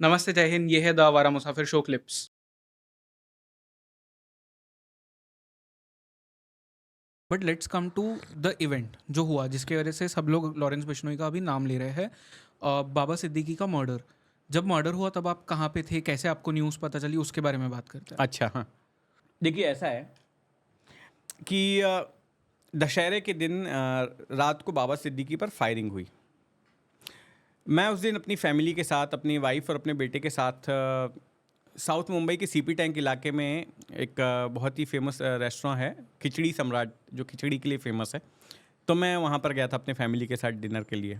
नमस्ते, जय हिंद। ये है the Awara Musafir show clips. But let's come to the event जो हुआ, जिसकी वजह से सब लोग लॉरेंस बिश्नोई का अभी नाम ले रहे हैं। बाबा सिद्दीकी का मर्डर। जब मर्डर हुआ तब आप कहाँ पे थे, कैसे आपको न्यूज़ पता चली, उसके बारे में बात करते हैं। अच्छा, हाँ। देखिए, ऐसा है कि दशहरे के दिन रात को बाबा सिद्दीकी पर फायरिंग हुई। मैं उस दिन अपनी फैमिली के साथ, अपनी वाइफ और अपने बेटे के साथ साउथ मुंबई के सीपी टैंक इलाके में एक बहुत ही फेमस रेस्टोरेंट है, खिचड़ी सम्राट, जो खिचड़ी के लिए फेमस है। तो मैं वहाँ पर गया था अपने फैमिली के साथ डिनर के लिए।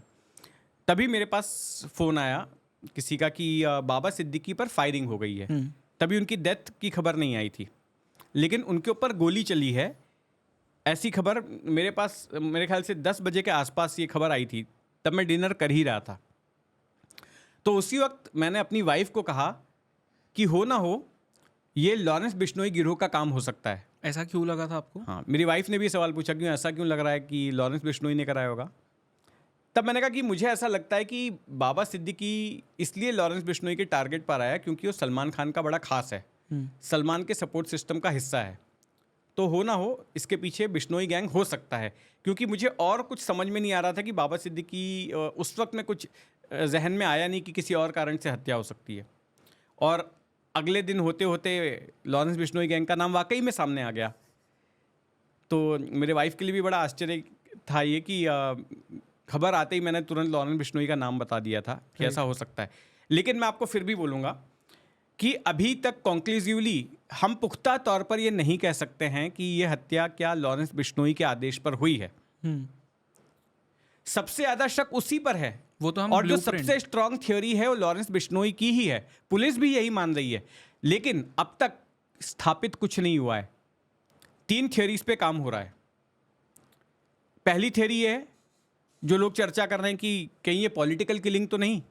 तभी मेरे पास फ़ोन आया किसी का कि बाबा सिद्दीकी पर फायरिंग हो गई है। तभी उनकी डेथ की खबर नहीं आई थी, लेकिन उनके ऊपर गोली चली है, ऐसी खबर मेरे पास, मेरे ख्याल से 10 बजे के आसपास ये खबर आई थी। तब मैं डिनर कर ही रहा था। तो उसी वक्त मैंने अपनी वाइफ को कहा कि हो ना हो, ये लॉरेंस बिश्नोई गिरोह का काम हो सकता है। ऐसा क्यों लगा था आपको? हाँ, मेरी वाइफ ने भी सवाल पूछा, क्यों, ऐसा क्यों लग रहा है कि लॉरेंस बिश्नोई ने कराया होगा। तब मैंने कहा कि मुझे ऐसा लगता है कि बाबा सिद्दीकी इसलिए लॉरेंस बिश्नोई के टारगेट पर आया क्योंकि वो सलमान खान का बड़ा खास है, सलमान के सपोर्ट सिस्टम का हिस्सा है। तो हो ना हो, इसके पीछे बिश्नोई गैंग हो सकता है। क्योंकि मुझे और कुछ समझ में नहीं आ रहा था कि बाबा सिद्दीकी, उस वक्त में कुछ जहन में आया नहीं कि किसी और कारण से हत्या हो सकती है। और अगले दिन होते होते लॉरेंस बिश्नोई गैंग का नाम वाकई में सामने आ गया। तो मेरे वाइफ के लिए भी बड़ा आश्चर्य था ये कि खबर आते ही मैंने तुरंत लॉरेंस बिश्नोई का नाम बता दिया था कि ऐसा हो सकता है। लेकिन मैं आपको फिर भी बोलूँगा कि अभी तक कॉन्क्लूसिवली हम पुख्ता तौर पर ये नहीं कह सकते हैं कि ये हत्या क्या लॉरेंस बिश्नोई के आदेश पर हुई है। सबसे ज़्यादा शक उसी पर है, वो तो हम और जो ब्लूप्रिंट। सबसे स्ट्रांग थ्योरी है वो लॉरेंस बिश्नोई की ही है। पुलिस भी यही मान रही है, लेकिन अब तक स्थापित कुछ नहीं हुआ है। 3 थ्योरीज पे काम हो रहा है। पहली थ्योरी ये है, जो लोग चर्चा कर रहे हैं कि कहीं ये पॉलिटिकल किलिंग तो नहीं,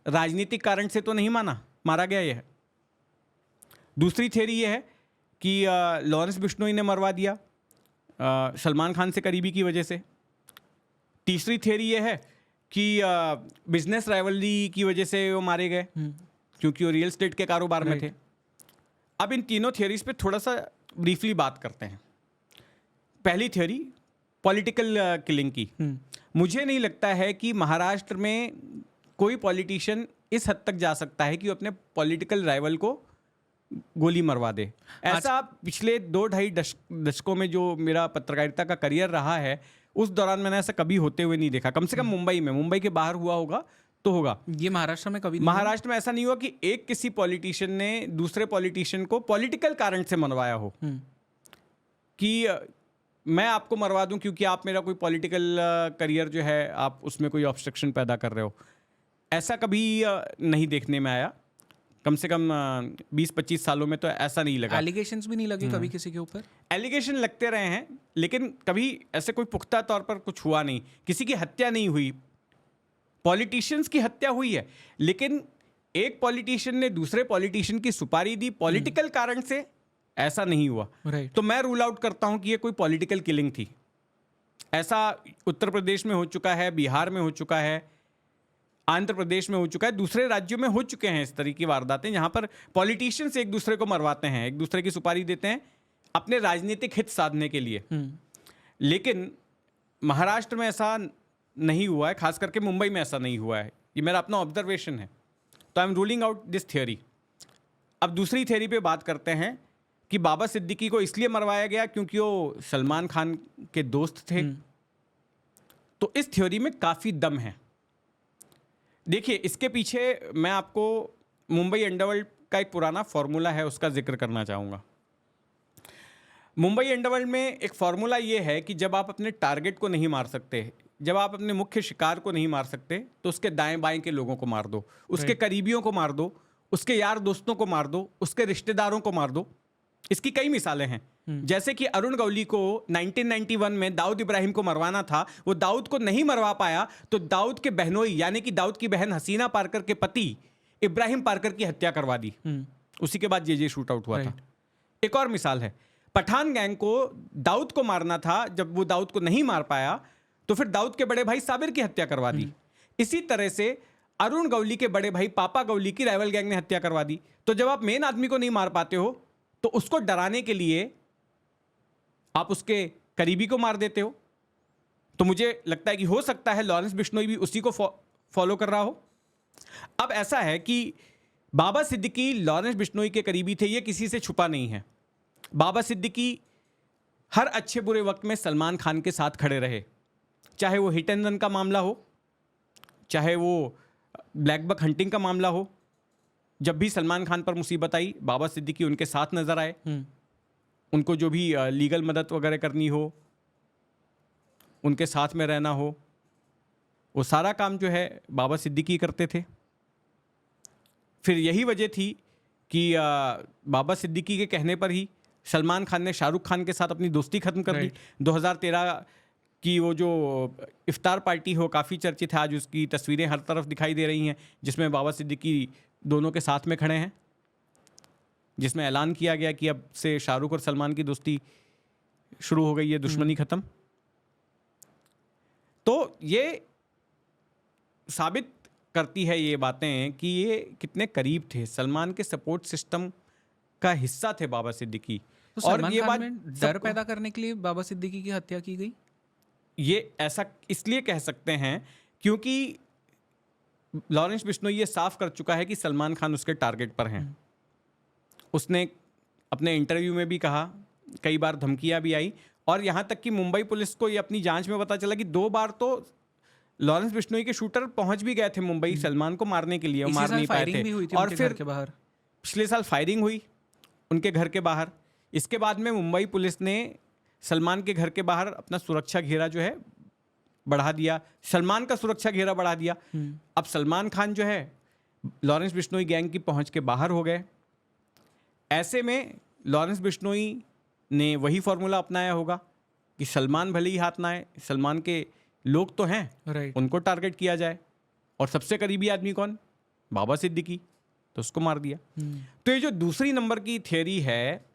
राजनीतिक कारण से तो नहीं मारा गया ये है। दूसरी थ्योरी ये है कि लॉरेंस बिश्नोई ने मरवा दिया सलमान खान से करीबी की वजह से। तीसरी थ्योरी ये है कि बिजनेस राइवलरी की वजह से वो मारे गए, क्योंकि वो रियल एस्टेट के कारोबार में थे। अब इन तीनों थ्योरीज पे थोड़ा सा ब्रीफली बात करते हैं। पहली थ्योरी, पॉलिटिकल किलिंग की। मुझे नहीं लगता है कि महाराष्ट्र में कोई पॉलिटिशियन इस हद तक जा सकता है कि वो अपने पॉलिटिकल राइवल को गोली मरवा दे। ऐसा पिछले 2-2.5 दशकों में जो मेरा पत्रकारिता का करियर रहा है, उस दौरान मैंने ऐसा कभी होते हुए नहीं देखा। कम से कम मुंबई के बाहर हुआ होगा तो होगा। ये महाराष्ट्र में कभी नहीं हुआ? महाराष्ट्र में ऐसा नहीं हुआ कि एक किसी पॉलिटिशियन ने दूसरे पॉलिटिशियन को पॉलिटिकल कारण से मनवाया हो, कि मैं आपको मरवा दूं क्योंकि आप मेरा कोई पॉलिटिकल करियर जो है, आप उसमें कोई ऑब्स्ट्रक्शन पैदा कर रहे हो। ऐसा कभी नहीं देखने में आया। कम से कम 20-25 सालों में तो ऐसा नहीं लगा। एलिगेशंस भी नहीं लगे कभी किसी के ऊपर? एलिगेशन लगते रहे हैं, लेकिन कभी ऐसे कोई पुख्ता तौर पर कुछ हुआ नहीं। किसी की हत्या नहीं हुई। पॉलिटिशियंस की हत्या हुई है, लेकिन एक पॉलिटिशियन ने दूसरे पॉलिटिशियन की सुपारी दी पॉलिटिकल कारण से, ऐसा नहीं हुआ। तो मैं रूल आउट करता हूं कि ये कोई पॉलिटिकल किलिंग थी। ऐसा उत्तर प्रदेश में हो चुका है, बिहार में हो चुका है, आंध्र प्रदेश में हो चुका है, दूसरे राज्यों में हो चुके हैं इस तरह की वारदातें, जहां पर पॉलिटिशियंस एक दूसरे को मरवाते हैं, एक दूसरे की सुपारी देते हैं अपने राजनीतिक हित साधने के लिए। लेकिन महाराष्ट्र में ऐसा नहीं हुआ है, खास करके मुंबई में ऐसा नहीं हुआ है। ये मेरा अपना ऑब्जर्वेशन है। तो I am ruling out this theory. अब दूसरी थ्योरी पे बात करते हैं कि बाबा सिद्दीकी को इसलिए मरवाया गया क्योंकि वो सलमान खान के दोस्त थे। तो इस थ्योरी में काफ़ी दम है। देखिए, इसके पीछे मैं आपको मुंबई अंडरवर्ल्ड का एक पुराना फॉर्मूला है, उसका जिक्र करना चाहूँगा। मुंबई अंडरवर्ल्ड में एक फॉर्मूला ये है कि जब आप अपने टारगेट को नहीं मार सकते, जब आप अपने मुख्य शिकार को नहीं मार सकते, तो उसके दाएं बाएं के लोगों को मार दो, उसके करीबियों को मार दो, उसके यार दोस्तों को मार दो, उसके रिश्तेदारों को मार दो। इसकी कई मिसालें हैं। जैसे कि अरुण गौली को 1991 में दाऊद इब्राहिम को मरवाना था, वो दाऊद को नहीं मरवा पाया, तो दाऊद के बहनोई यानी कि दाऊद की बहन हसीना पारकर के पति इब्राहिम पारकर की हत्या करवा दी। उसी के बाद जे शूट आउट हुआ था। एक और मिसाल है, पठान गैंग को दाऊद को मारना था, जब वो दाऊद को नहीं मार पाया तो फिर दाऊद के बड़े भाई साबिर की हत्या करवा दी। इसी तरह से अरुण गवली के बड़े भाई पापा गवली की राइवल गैंग ने हत्या करवा दी। तो जब आप मेन आदमी को नहीं मार पाते हो तो उसको डराने के लिए आप उसके करीबी को मार देते हो। तो मुझे लगता है कि हो सकता है लॉरेंस बिश्नोई भी उसी को फॉलो कर रहा हो। अब ऐसा है कि बाबा सिद्दीकी लॉरेंस बिश्नोई के करीबी थे, ये किसी से छुपा नहीं है। बाबा सिद्दीकी हर अच्छे बुरे वक्त में सलमान खान के साथ खड़े रहे, चाहे वो हिट एंड रन का मामला हो, चाहे वो ब्लैक बक हंटिंग का मामला हो। जब भी सलमान खान पर मुसीबत आई, बाबा सिद्दीकी उनके साथ नजर आए। उनको जो भी लीगल मदद वगैरह करनी हो, उनके साथ में रहना हो, वो सारा काम जो है बाबा सिद्दीकी करते थे। फिर यही वजह थी कि बाबा सिद्दीकी के कहने पर ही सलमान खान ने शाहरुख खान के साथ अपनी दोस्ती खत्म कर दी। 2013 की वो जो इफ्तार पार्टी हो, काफ़ी चर्चित है, आज उसकी तस्वीरें हर तरफ दिखाई दे रही हैं, जिसमें बाबा सिद्दीकी दोनों के साथ में खड़े हैं, जिसमें ऐलान किया गया कि अब से शाहरुख और सलमान की दोस्ती शुरू हो गई है, दुश्मनी खत्म। तो ये साबित करती है ये बातें कि ये कितने करीब थे, सलमान के सपोर्ट सिस्टम का हिस्सा थे बाबा सिद्दीकी। तो सलमान खान में डर पैदा करने के लिए बाबा सिद्दीकी की हत्या की गई। ये ऐसा इसलिए कह सकते हैं क्योंकि लॉरेंस बिश्नोई ये साफ कर चुका है कि सलमान खान उसके टारगेट पर हैं। उसने अपने इंटरव्यू में भी कहा, कई बार धमकियां भी आई, और यहाँ तक कि मुंबई पुलिस को ये अपनी जांच में पता चला कि 2 बार तो लॉरेंस बिश्नोई के शूटर पहुंच भी गए थे मुंबई सलमान को मारने के लिए, मार नहीं पाए थे। और फिर पिछले साल फायरिंग हुई उनके घर के बाहर। इसके बाद में मुंबई पुलिस ने सलमान के घर के बाहर अपना सुरक्षा घेरा जो है बढ़ा दिया, सलमान का सुरक्षा घेरा बढ़ा दिया। अब सलमान खान जो है लॉरेंस बिश्नोई गैंग की पहुंच के बाहर हो गए। ऐसे में लॉरेंस बिश्नोई ने वही फॉर्मूला अपनाया होगा कि सलमान भले ही हाथ ना आए, सलमान के लोग तो हैं, उनको टारगेट किया जाए। और सबसे करीबी आदमी कौन? बाबा सिद्दीकी, तो उसको मार दिया। तो ये जो दूसरी नंबर की थियरी है,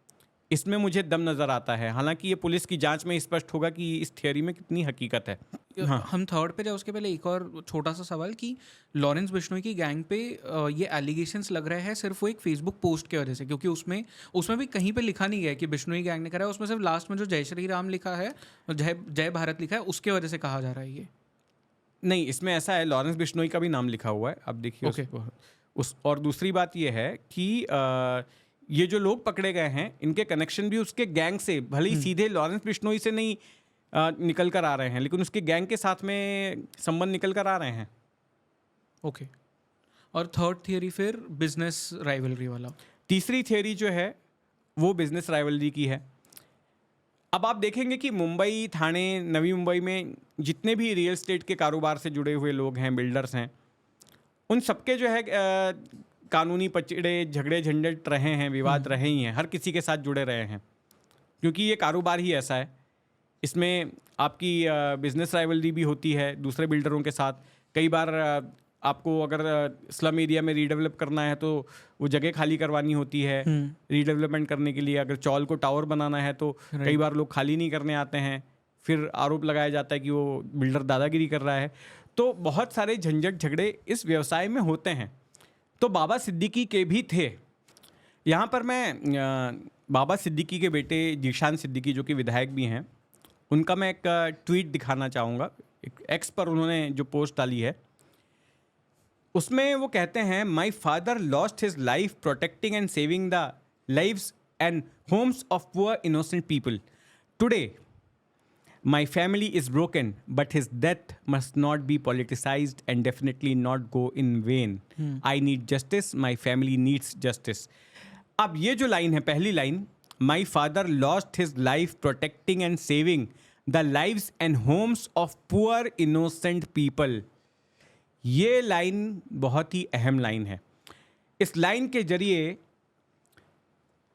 इसमें मुझे दम नजर आता है। हालांकि ये पुलिस की जांच में स्पष्ट होगा कि इस थियरी में कितनी हकीकत है। हाँ। हम थर्ड पे जाए उसके पहले एक और छोटा सा सवाल कि लॉरेंस बिश्नोई की गैंग पे ये एलिगेशंस लग रहे हैं सिर्फ वो एक फेसबुक पोस्ट की वजह से, क्योंकि उसमें भी कहीं पे लिखा नहीं गया कि बिश्नोई गैंग ने करा है। उसमें सिर्फ लास्ट में जो जय श्री राम लिखा है, जय भारत लिखा है, उसके वजह से कहा जा रहा है ये। नहीं, इसमें ऐसा है, लॉरेंस बिश्नोई का भी नाम लिखा हुआ है। अब देखिए और दूसरी बात ये है कि ये जो लोग पकड़े गए हैं, इनके कनेक्शन भी उसके गैंग से, भले ही सीधे लॉरेंस बिश्नोई से नहीं निकल कर आ रहे हैं, लेकिन उसके गैंग के साथ में संबंध निकल कर आ रहे हैं। ओके। और थर्ड थियरी फिर बिजनेस राइवलरी वाला। तीसरी थियरी जो है वो बिजनेस राइवलरी की है। अब आप देखेंगे कि मुंबई, ठाणे, नवी मुंबई में जितने भी रियल एस्टेट के कारोबार से जुड़े हुए लोग हैं, बिल्डर्स हैं, उन सबके जो है कानूनी पचड़े, झगड़े, झंझट रहे हैं, विवाद रहे ही हैं, हर किसी के साथ जुड़े रहे हैं, क्योंकि ये कारोबार ही ऐसा है। इसमें आपकी बिजनेस राइवलरी भी होती है दूसरे बिल्डरों के साथ। कई बार आपको अगर स्लम एरिया में रीडेवलप करना है तो वो जगह खाली करवानी होती है रीडेवलपमेंट करने के लिए। अगर चौल को टावर बनाना है तो कई बार लोग खाली नहीं करने आते हैं, फिर आरोप लगाया जाता है कि वो बिल्डर दादागिरी कर रहा है। तो बहुत सारे झंझट झगड़े इस व्यवसाय में होते हैं। तो बाबा सिद्दीकी के भी थे। यहाँ पर मैं बाबा सिद्दीकी के बेटे जीशान सिद्दीकी, जो कि विधायक भी हैं, उनका मैं एक ट्वीट दिखाना चाहूँगा। एक एक्स पर उन्होंने जो पोस्ट डाली है, उसमें वो कहते हैं, my father lost his life protecting and saving the lives and Holmes of poor innocent people. Today my family is broken, but his death must not be politicized and definitely not go in vain. I need justice. My family needs justice. अब ये जो line है, पहली line, my father lost his life protecting and saving the lives and homes of poor innocent people. ये line बहुत ही अहम line है। इस लाइन के जरिए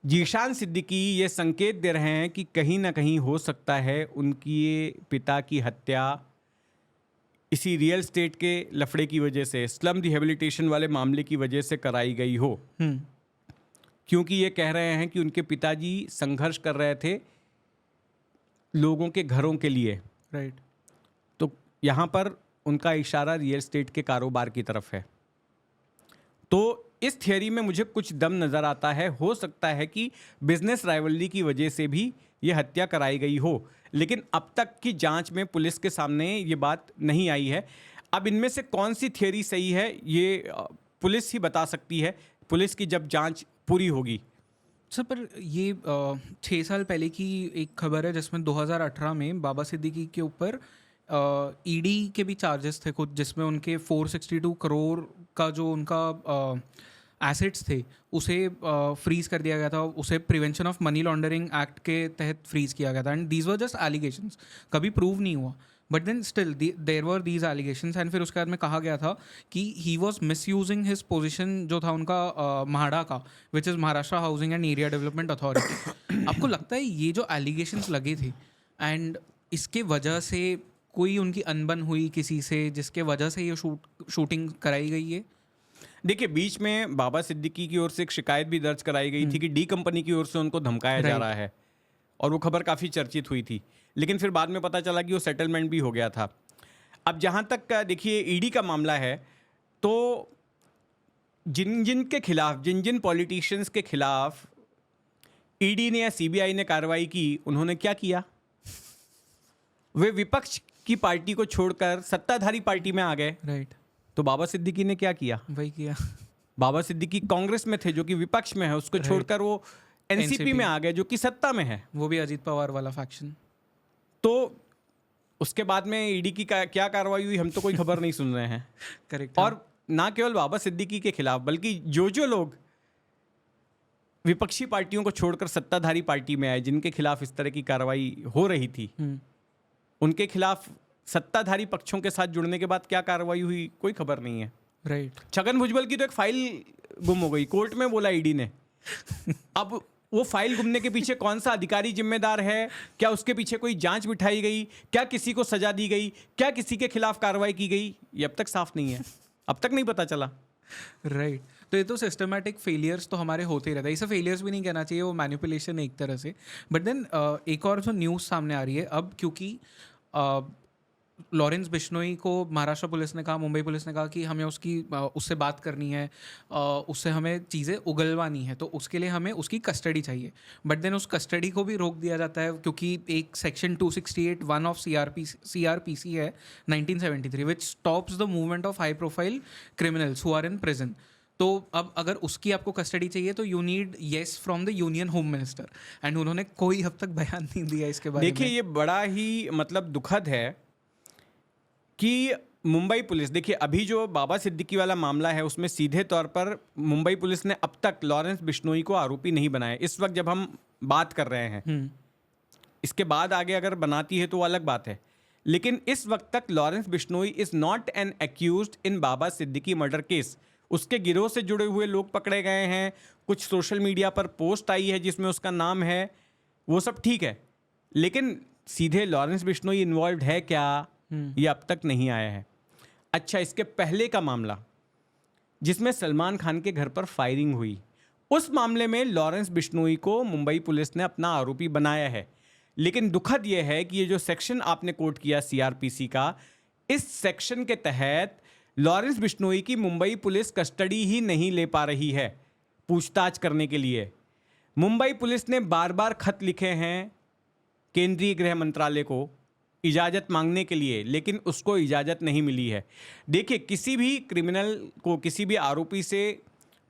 जीशान सिद्दीकी ये संकेत दे रहे हैं कि कहीं ना कहीं हो सकता है उनकी पिता की हत्या इसी रियल एस्टेट के लफड़े की वजह से, स्लम रिहेबिलिटेशन वाले मामले की वजह से कराई गई हो। क्योंकि ये कह रहे हैं कि उनके पिताजी संघर्ष कर रहे थे लोगों के घरों के लिए। राइट। तो यहाँ पर उनका इशारा रियल एस्टेट के कारोबार की तरफ है। तो इस थियरी में मुझे कुछ दम नज़र आता है। हो सकता है कि बिजनेस राइवलरी की वजह से भी ये हत्या कराई गई हो, लेकिन अब तक की जांच में पुलिस के सामने ये बात नहीं आई है। अब इनमें से कौन सी थियरी सही है ये पुलिस ही बता सकती है, पुलिस की जब जांच पूरी होगी। सर पर ये 6 साल पहले की एक खबर है जिसमें 2018 में बाबा सिद्दीकी के ऊपर ईडी के भी चार्जेस थे कुछ, जिसमें उनके 462 करोड़ का जो उनका एसेट्स थे उसे फ्रीज कर दिया गया था, उसे prevention of money laundering act के तहत फ्रीज किया गया था। And these were just allegations, कभी प्रूव नहीं हुआ, but then still there were these allegations. And फिर उसके बाद में कहा गया था कि he was misusing his position जो था उनका म्हाडा का, which is Maharashtra housing and area development authority. आपको लगता है ये जो एलिगेशंस लगे थे एंड इसके वजह से कोई उनकी अनबन हुई किसी से जिसके वजह से ये शूटिंग कराई गई है? देखिए, बीच में बाबा सिद्दीकी की ओर से एक शिकायत भी दर्ज कराई गई थी कि डी कंपनी की ओर से उनको धमकाया जा रहा है, और वो खबर काफ़ी चर्चित हुई थी। लेकिन फिर बाद में पता चला कि वो सेटलमेंट भी हो गया था। अब जहाँ तक का देखिए ईडी का मामला है, तो जिन जिन के खिलाफ, जिन जिन पॉलिटिशियंस के खिलाफ ईडी ने या सीबीआई ने कार्रवाई की, उन्होंने क्या किया? वे विपक्ष की पार्टी को छोड़कर सत्ताधारी पार्टी में आ गए। राइट। तो बाबा सिद्दीकी ने क्या किया? वही किया। बाबा सिद्दीकी कांग्रेस में थे जो कि विपक्ष में है, उसको छोड़कर वो एनसीपी में आ गए जो कि सत्ता में है, वो भी अजीत पवार वाला फैक्शन। तो उसके बाद में ईडी की क्या कार्रवाई हुई हम तो कोई खबर नहीं सुन रहे हैं। करेक्ट। और ना केवल बाबा सिद्दीकी के खिलाफ, बल्कि जो लोग विपक्षी पार्टियों को छोड़कर सत्ताधारी पार्टी में आए, जिनके खिलाफ इस तरह की कार्रवाई हो रही थी, उनके खिलाफ सत्ताधारी पक्षों के साथ जुड़ने के बाद क्या कार्रवाई हुई कोई खबर नहीं है। राइट। छगन भुजबल की तो एक फाइल गुम हो गई, कोर्ट में बोला ईडी ने। अब वो फाइल गुमने के पीछे कौन सा अधिकारी जिम्मेदार है? क्या उसके पीछे कोई जांच बिठाई गई? क्या किसी को सजा दी गई? क्या किसी के खिलाफ कार्रवाई की गई? ये अब तक साफ नहीं है, अब तक नहीं पता चला। राइट। तो ये तो सिस्टमैटिक फेलियर्स तो हमारे होते ही रहता है। इसे फेलियर्स भी नहीं कहना चाहिए, वो मैनिपुलेशन है एक तरह से। बट देन एक और जो न्यूज़ सामने आ रही है अब, क्योंकि लॉरेंस बिश्नोई को महाराष्ट्र पुलिस ने कहा, मुंबई पुलिस ने कहा कि हमें उससे बात करनी है, उससे हमें चीज़ें उगलवानी है, तो उसके लिए हमें उसकी कस्टडी चाहिए। बट देन उस कस्टडी को भी रोक दिया जाता है क्योंकि एक सेक्शन 268(1) ऑफ CRPC है 1973, which stops the movement of high profile criminals who are in prison. तो अब अगर उसकी आपको कस्टडी चाहिए तो you need yes from the union home minister, and उन्होंने कोई अब तक बयान नहीं दिया इसके बारे में। देखिए, ये बड़ा ही मतलब दुखद है कि मुंबई पुलिस, देखिए अभी जो बाबा सिद्दीकी वाला मामला है उसमें सीधे तौर पर मुंबई पुलिस ने अब तक लॉरेंस बिश्नोई को आरोपी नहीं बनाया, इस वक्त जब हम बात कर रहे हैं। इसके बाद आगे अगर बनाती है तो वो अलग बात है, लेकिन इस वक्त तक Lawrence Bishnoi is not an accused in Baba Siddiqui murder case. उसके गिरोह से जुड़े हुए लोग पकड़े गए हैं, कुछ सोशल मीडिया पर पोस्ट आई है जिसमें उसका नाम है, वो सब ठीक है, लेकिन सीधे लॉरेंस बिश्नोई इन्वॉल्व है क्या, ये अब तक नहीं आया है। अच्छा, इसके पहले का मामला जिसमें सलमान खान के घर पर फायरिंग हुई, उस मामले में लॉरेंस बिश्नोई को मुंबई पुलिस ने अपना आरोपी बनाया है। लेकिन दुखद यह है कि ये जो सेक्शन आपने कोट किया सीआरपीसी का, इस सेक्शन के तहत लॉरेंस बिश्नोई की मुंबई पुलिस कस्टडी ही नहीं ले पा रही है पूछताछ करने के लिए। मुंबई पुलिस ने बार बार खत लिखे हैं केंद्रीय गृह मंत्रालय को इजाज़त मांगने के लिए, लेकिन उसको इजाज़त नहीं मिली है। देखिए, किसी भी क्रिमिनल को, किसी भी आरोपी से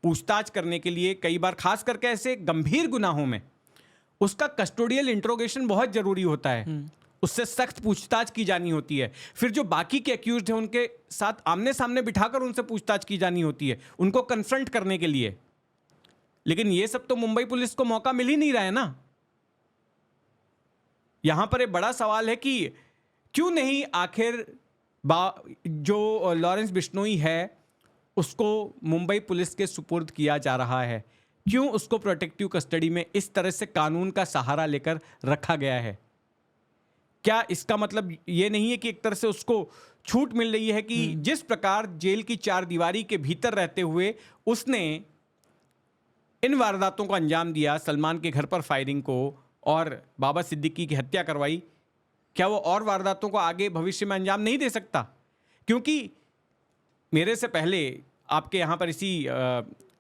पूछताछ करने के लिए कई बार, खास करके ऐसे गंभीर गुनाहों में, उसका कस्टोडियल इंट्रोगेशन बहुत ज़रूरी होता है, उससे सख्त पूछताछ की जानी होती है। फिर जो बाकी के एक्यूज्ड हैं उनके साथ आमने सामने बिठाकर उनसे पूछताछ की जानी होती है, उनको कन्फ्रंट करने के लिए। लेकिन ये सब तो मुंबई पुलिस को मौका मिल ही नहीं रहा है ना। यहां पर एक बड़ा सवाल है कि क्यों नहीं आखिर जो लॉरेंस बिश्नोई है उसको मुंबई पुलिस के सुपुर्द किया जा रहा है, क्यों उसको प्रोटेक्टिव कस्टडी में इस तरह से कानून का सहारा लेकर रखा गया है। क्या इसका मतलब ये नहीं है कि एक तरह से उसको छूट मिल रही है कि जिस प्रकार जेल की चार दीवारी के भीतर रहते हुए उसने इन वारदातों को अंजाम दिया, सलमान के घर पर फायरिंग को और बाबा सिद्दीकी की हत्या करवाई, क्या वो और वारदातों को आगे भविष्य में अंजाम नहीं दे सकता? क्योंकि मेरे से पहले आपके यहाँ पर इसी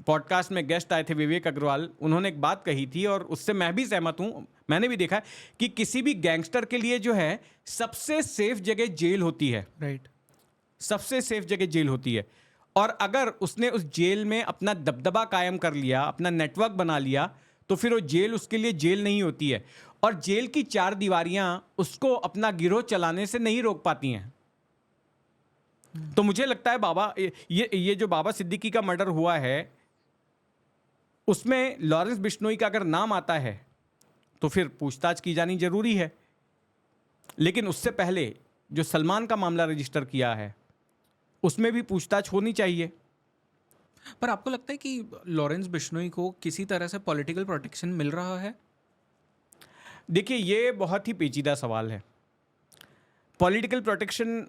पॉडकास्ट में गेस्ट आए थे विवेक अग्रवाल, उन्होंने एक बात कही थी और उससे मैं भी सहमत हूँ। मैंने भी देखा है कि किसी भी गैंगस्टर के लिए जो है सबसे सेफ जगह जेल होती है, राइट। सबसे सेफ जगह जेल होती है। और अगर उसने उस जेल में अपना दबदबा कायम कर लिया, अपना नेटवर्क बना लिया, तो फिर वो जेल उसके लिए जेल नहीं होती है। और जेल की चार दीवारियां उसको अपना गिरोह चलाने से नहीं रोक पाती हैं। तो मुझे लगता है बाबा ये जो बाबा सिद्दीकी का मर्डर हुआ है, उसमें लॉरेंस बिश्नोई का अगर नाम आता है तो फिर पूछताछ की जानी जरूरी है। लेकिन उससे पहले जो सलमान का मामला रजिस्टर किया है उसमें भी पूछताछ होनी चाहिए। पर आपको लगता है कि लॉरेंस बिश्नोई को किसी तरह से पॉलिटिकल प्रोटेक्शन मिल रहा है? देखिए, ये बहुत ही पेचीदा सवाल है। पॉलिटिकल प्रोटेक्शन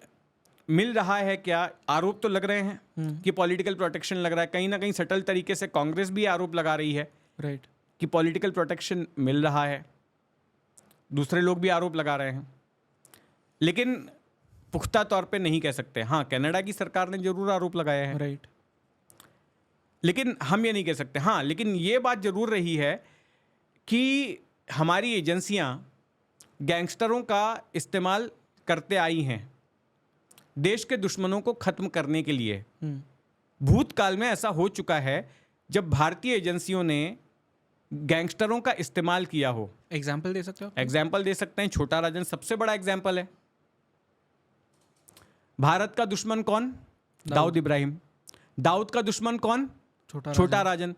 मिल रहा है क्या? आरोप तो लग रहे हैं कि पॉलिटिकल प्रोटेक्शन लग रहा है। कहीं ना कहीं सटल तरीके से कांग्रेस भी आरोप लगा रही है राइट। कि पॉलिटिकल प्रोटेक्शन मिल रहा है। दूसरे लोग भी आरोप लगा रहे हैं, लेकिन पुख्ता तौर पे नहीं कह सकते। हाँ, कनाडा की सरकार ने जरूर आरोप लगाया है, राइट। लेकिन हम ये नहीं कह सकते। हाँ, लेकिन ये बात जरूर रही है कि हमारी एजेंसियां गैंगस्टरों का इस्तेमाल करते आई हैं देश के दुश्मनों को खत्म करने के लिए। भूतकाल में ऐसा हो चुका है जब भारतीय एजेंसियों ने गैंगस्टरों का इस्तेमाल किया हो। एग्जाम्पल दे सकते हो? एग्जाम्पल दे सकते हैं। छोटा राजन सबसे बड़ा एग्जाम्पल है। भारत का दुश्मन कौन? दाऊद इब्राहिम। दाऊद का दुश्मन कौन? छोटा राजन।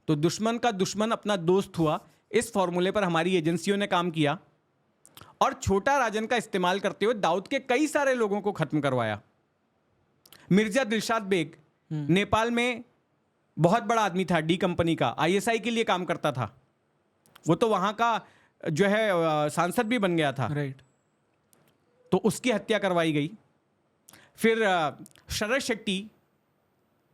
तो दुश्मन का दुश्मन अपना दोस्त हुआ। इस फॉर्मूले पर हमारी एजेंसियों ने काम किया और छोटा राजन का इस्तेमाल करते हुए दाऊद के कई सारे लोगों को खत्म करवाया। मिर्जा दिलशाद बेग नेपाल में बहुत बड़ा आदमी था, डी कंपनी का, आईएसआई के लिए काम करता था। वो तो वहां का जो है सांसद भी बन गया था। राइट। तो उसकी हत्या करवाई गई। फिर शरद शेट्टी,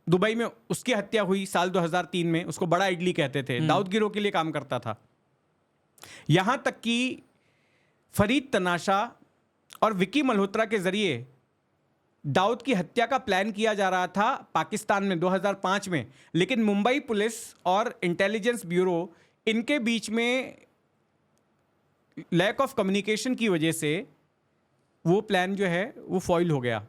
दुबई में उसकी हत्या हुई साल 2003 में। उसको बड़ा इडली कहते थे, दाऊद गिरोह के लिए काम करता था। यहां तक कि फरीद तनाशा और विकी मल्होत्रा के जरिए दाऊद की हत्या का प्लान किया जा रहा था पाकिस्तान में 2005 में, लेकिन मुंबई पुलिस और इंटेलिजेंस ब्यूरो इनके बीच में लैक ऑफ कम्युनिकेशन की वजह से वो प्लान जो है वो फॉइल हो गया,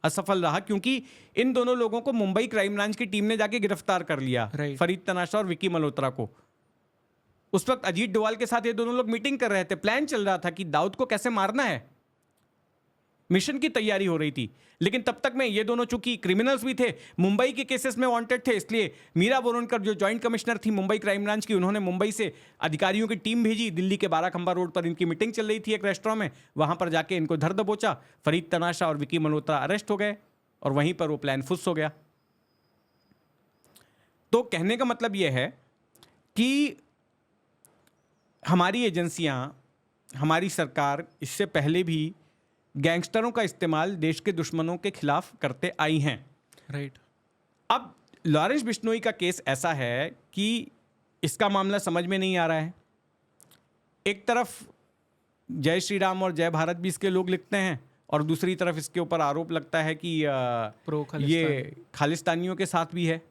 असफल रहा, क्योंकि इन दोनों लोगों को मुंबई क्राइम ब्रांच की टीम ने जाके गिरफ्तार कर लिया, फरीद तनाशा और विकी मल्होत्रा को। उस वक्त अजीत डोवाल के साथ ये दोनों लोग मीटिंग कर रहे थे। प्लान चल रहा था कि दाऊद को कैसे मारना है, मिशन की तैयारी हो रही थी। लेकिन तब तक में ये दोनों चूंकि क्रिमिनल्स भी थे, मुंबई के केसेस में वांटेड थे, इसलिए मीरा बोरनकर जो जॉइंट कमिश्नर थी मुंबई क्राइम ब्रांच की, उन्होंने मुंबई से अधिकारियों की टीम भेजी। दिल्ली के 12 खंबा रोड पर इनकी मीटिंग चल रही थी एक रेस्टोरेंट में, वहां पर जाके इनको धर दबोचा। फरीद तनाशा और विकी मल्होत्रा अरेस्ट हो गए और वहीं पर वो प्लान फुस हो गया। तो कहने का मतलब यह है कि हमारी एजेंसियां, हमारी सरकार इससे पहले भी गैंगस्टरों का इस्तेमाल देश के दुश्मनों के खिलाफ करते आई हैं। राइट। अब लॉरेंस बिश्नोई का केस ऐसा है कि इसका मामला समझ में नहीं आ रहा है। एक तरफ जय श्री राम और जय भारत भी इसके लोग लिखते हैं और दूसरी तरफ इसके ऊपर आरोप लगता है कि ये खालिस्तानियों के साथ भी है।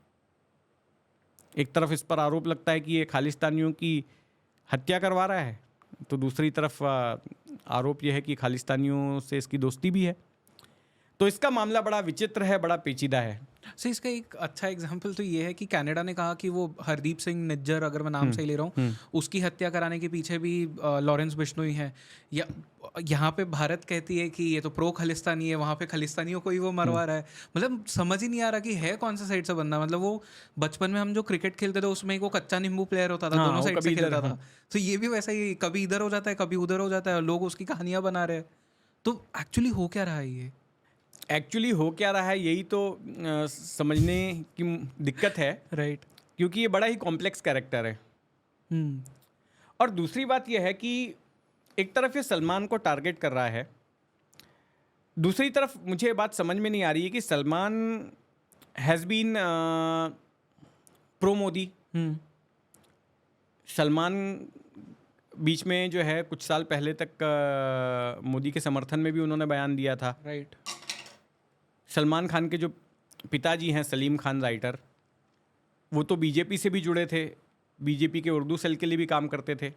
एक तरफ इस पर आरोप लगता है कि ये खालिस्तानियों की हत्या करवा रहा है, तो दूसरी तरफ आरोप यह है कि खालिस्तानियों से इसकी दोस्ती भी है। तो इसका मामला बड़ा विचित्र है, बड़ा पेचीदा है। सो इसका एक अच्छा एग्जांपल तो ये है कि कनाडा ने कहा कि वो हरदीप सिंह निज्जर, अगर मैं नाम सही ले रहा हूँ, उसकी हत्या कराने के पीछे भी लॉरेंस बिश्नोई है। या यहाँ पे भारत कहती है कि ये तो प्रो खालिस्तानी है, वहाँ पे खालिस्तानियों को ही वो मरवा रहा है। मतलब समझ ही नहीं आ रहा कि है कौन सा साइड से बंदा। मतलब वो बचपन में हम जो क्रिकेट खेलते थे उसमें वो कच्चा नींबू प्लेयर होता था, दोनों साइड से खेलता था। तो ये भी वैसा ही, कभी इधर हो जाता है कभी उधर हो जाता है और लोग उसकी कहानियां बना रहे हैं। तो एक्चुअली हो क्या रहा है ये? एक्चुअली हो क्या रहा है यही तो समझने की दिक्कत है। राइट। क्योंकि ये बड़ा ही कॉम्प्लेक्स कैरेक्टर है। और दूसरी बात यह है कि एक तरफ ये सलमान को टारगेट कर रहा है, दूसरी तरफ मुझे ये बात समझ में नहीं आ रही है कि Salman has been pro Modi. Salman बीच में जो है कुछ साल पहले तक मोदी के समर्थन में भी उन्होंने बयान दिया था। राइट। सलमान खान के जो पिताजी हैं सलीम खान राइटर, वो तो बीजेपी से भी जुड़े थे, बीजेपी के उर्दू सेल के लिए भी काम करते थे।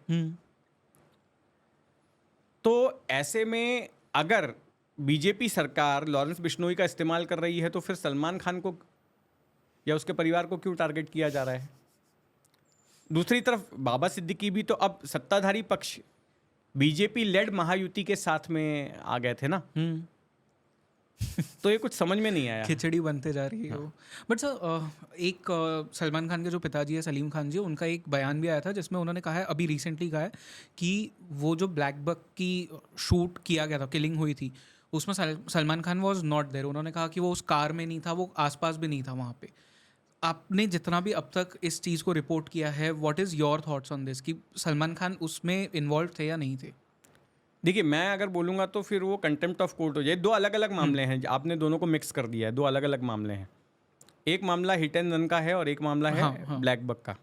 तो ऐसे में अगर बीजेपी सरकार लॉरेंस बिश्नोई का इस्तेमाल कर रही है तो फिर सलमान खान को या उसके परिवार को क्यों टारगेट किया जा रहा है? दूसरी तरफ बाबा सिद्दीकी भी तो अब सत्ताधारी पक्ष बीजेपी लेड महायुति के साथ में आ गए थे ना, तो ये कुछ समझ में नहीं आया। खिचड़ी बनते जा रही है वो। बट सर एक सलमान खान के जो पिताजी है सलीम खान जी, उनका एक बयान भी आया था जिसमें उन्होंने कहा है, अभी रिसेंटली कहा है कि वो जो ब्लैक बक की शूट किया गया था, किलिंग हुई थी, उसमें Salman Khan was not there. उन्होंने कहा कि वो उस कार में नहीं था, वो आसपास भी नहीं था वहाँ पे। आपने जितना भी अब तक इस चीज़ को रिपोर्ट किया है, what is your thoughts on this कि सलमान खान उसमें इन्वॉल्व थे या नहीं थे? देखिए, मैं अगर बोलूँगा तो फिर वो कंटेम्प्ट ऑफ कोर्ट हो जाए। दो अलग अलग मामले हैं, आपने दोनों को मिक्स कर दिया है। दो अलग अलग मामले हैं, एक मामला हिट एंड रन का है और एक मामला है हाँ। ब्लैक बक का।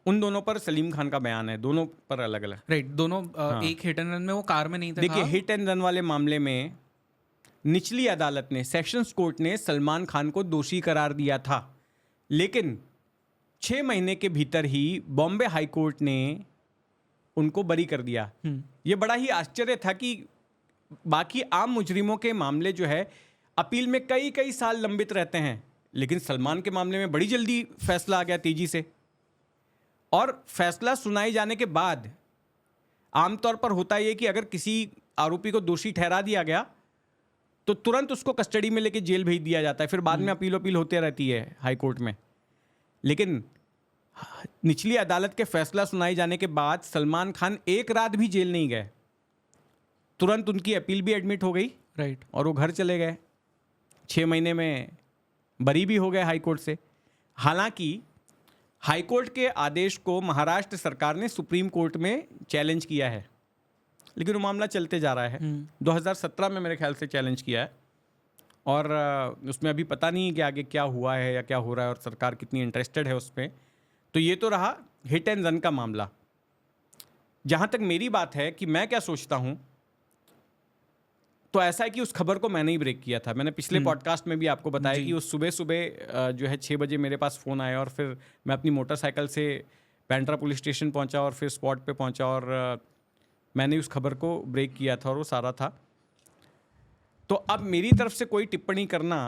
उन दोनों पर सलीम खान का बयान है, दोनों पर अलग अलग। राइट, दोनों एक हिट एंड रन में वो कार में नहीं थे। देखिए, हिट एंड रन वाले मामले में निचली अदालत ने, सेशंस कोर्ट ने सलमान खान को दोषी करार दिया था, लेकिन 6 महीने के भीतर ही बॉम्बे हाई कोर्ट ने उनको बरी कर दिया। ये बड़ा ही आश्चर्य था कि बाकी आम मुजरिमों के मामले जो है अपील में कई कई साल लंबित रहते हैं, लेकिन सलमान के मामले में बड़ी जल्दी फैसला आ गया, तेजी से। और फैसला सुनाए जाने के बाद आमतौर पर होता ये कि अगर किसी आरोपी को दोषी ठहरा दिया गया तो तुरंत उसको कस्टडी में लेके जेल भेज दिया जाता है, फिर बाद में अपील होते रहती है हाई कोर्ट में। लेकिन निचली अदालत के फैसला सुनाए जाने के बाद सलमान खान एक रात भी जेल नहीं गए, तुरंत उनकी अपील भी एडमिट हो गई। राइट। और वो घर चले गए, 6 महीने में बरी भी हो गए हाई कोर्ट से। हालांकि हाई कोर्ट के आदेश को महाराष्ट्र सरकार ने सुप्रीम कोर्ट में चैलेंज किया है, लेकिन वो मामला चलते जा रहा है। 2017 में मेरे ख्याल से चैलेंज किया है, और उसमें अभी पता नहीं कि आगे क्या हुआ है या क्या हो रहा है और सरकार कितनी इंटरेस्टेड है उसमें। तो ये तो रहा हिट एंड रन का मामला। जहाँ तक मेरी बात है कि मैं क्या सोचता हूँ, तो ऐसा है कि उस खबर को मैंने ही ब्रेक किया था। मैंने पिछले पॉडकास्ट में भी आपको बताया कि उस सुबह सुबह जो है 6 बजे मेरे पास फ़ोन आया, और फिर मैं अपनी मोटरसाइकिल से पेंड्रा पुलिस स्टेशन पहुंचा और फिर स्पॉट पे पहुंचा, और मैंने उस खबर को ब्रेक किया था, और वो सारा था। तो अब मेरी तरफ से कोई टिप्पणी करना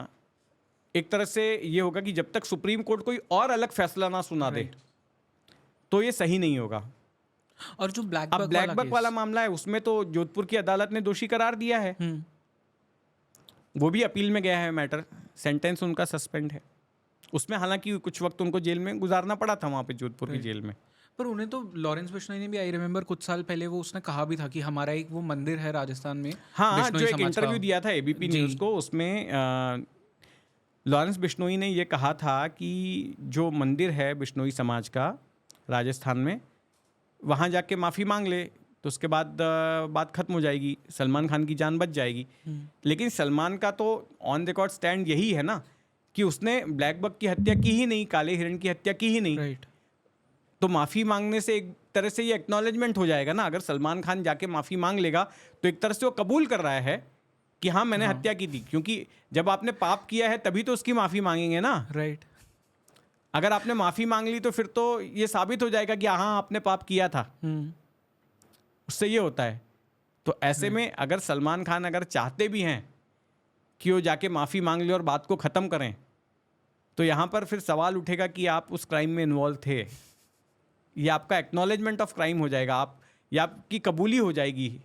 एक तरह से ये होगा कि जब तक सुप्रीम कोर्ट कोई और अलग फैसला ना सुना दे तो ये सही नहीं होगा। और जो ब्लैक बक वाला मामला है, उसमें तो जोधपुर की अदालत ने दोषी करार दिया है, वो भी अपील में गया है मैटर, सेंटेंस उनका सस्पेंड है। उसमें हालांकि कुछ वक्त उनको जेल में गुजारना पड़ा था, वहाँ पे जोधपुर की जेल में। पर उन्हें तो लॉरेंस बिश्नोई ने भी, आई रिमेंबर कुछ साल पहले वो उसने कहा भी था कि हमारा एक वो मंदिर है राजस्थान में। हाँ, जो एक इंटरव्यू दिया था एबीपी न्यूज़ को, उसमें लॉरेंस बिश्नोई ने ये कहा था कि जो मंदिर है बिश्नोई समाज का राजस्थान में, वहाँ जाके माफ़ी मांग ले तो उसके बाद बात खत्म हो जाएगी, सलमान खान की जान बच जाएगी। लेकिन सलमान का तो ऑन रिकॉर्ड स्टैंड यही है ना कि उसने ब्लैक बक की हत्या की ही नहीं, काले हिरण की हत्या की ही नहीं। राइट। तो माफ़ी मांगने से एक तरह से ये एक्नॉलेजमेंट हो जाएगा ना। अगर सलमान खान जाके माफ़ी मांग लेगा तो एक तरह से वो कबूल कर रहा है कि हाँ मैंने हत्या की थी, क्योंकि जब आपने पाप किया है तभी तो उसकी माफ़ी मांगेंगे ना। राइट। अगर आपने माफ़ी मांग ली तो फिर तो ये साबित हो जाएगा कि हाँ आपने पाप किया था, उससे ये होता है। तो ऐसे में अगर सलमान खान अगर चाहते भी हैं कि वो जाके माफ़ी मांग ले और बात को ख़त्म करें, तो यहाँ पर फिर सवाल उठेगा कि आप उस क्राइम में इन्वॉल्व थे, ये आपका एक्नॉलेजमेंट ऑफ क्राइम हो जाएगा, आप या आपकी कबूली हो जाएगी